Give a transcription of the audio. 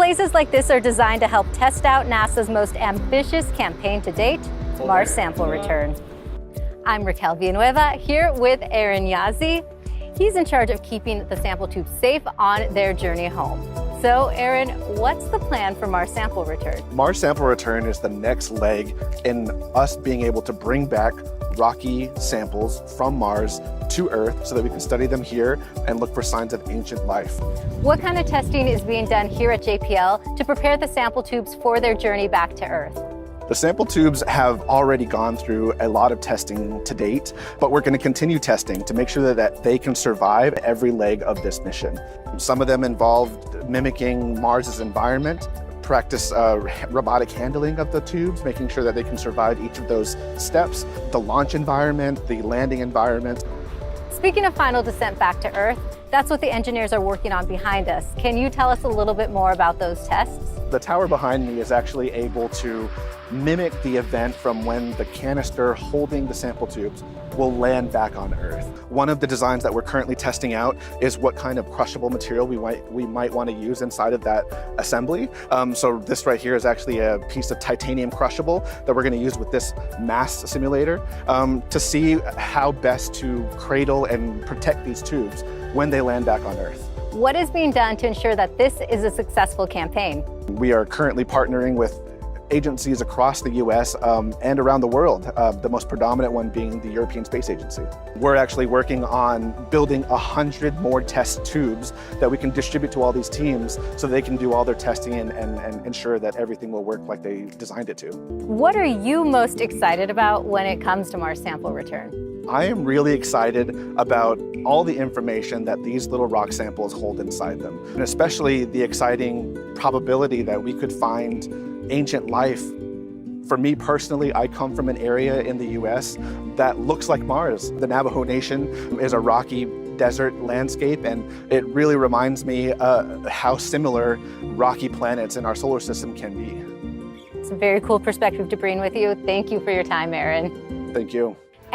Places like this are designed to help test out NASA's most ambitious campaign to date, Mars Sample Return. I'm Raquel Villanueva here with Aaron Yazzie. He's in charge of keeping the sample tubes safe on their journey home. So, Aaron, what's the plan for Mars Sample Return? Mars Sample Return is the next leg in us being able to bring back rocky samples from Mars to Earth so that we can study them here and look for signs of ancient life. What kind of testing is being done here at JPL to prepare the sample tubes for their journey back to Earth? The sample tubes have already gone through a lot of testing to date, but we're going to continue testing to make sure that they can survive every leg of this mission. Some of them involved mimicking Mars's environment, practice robotic handling of the tubes, making sure that they can survive each of those steps, the launch environment, the landing environment. Speaking of final descent back to Earth, that's what the engineers are working on behind us. Can you tell us a little bit more about those tests? The tower behind me is actually able to mimic the event from when the canister holding the sample tubes will land back on Earth. One of the designs that we're currently testing out is what kind of crushable material we might want to use inside of that assembly. So this right here is actually a piece of titanium crushable that we're going to use with this mass simulator to see how best to cradle and protect these tubes when they land back on Earth. What is being done to ensure that this is a successful campaign? We are currently partnering with agencies across the US and around the world, the most predominant one being the European Space Agency. We're actually working on building 100 more test tubes that we can distribute to all these teams so they can do all their testing and ensure that everything will work like they designed it to. What are you most excited about when it comes to Mars Sample Return? I am really excited about all the information that these little rock samples hold inside them, and especially the exciting probability that we could find ancient life. For me personally, I come from an area in the US that looks like Mars. The Navajo Nation is a rocky desert landscape, and it really reminds me how similar rocky planets in our solar system can be. It's a very cool perspective to bring with you. Thank you for your time, Aaron. Thank you.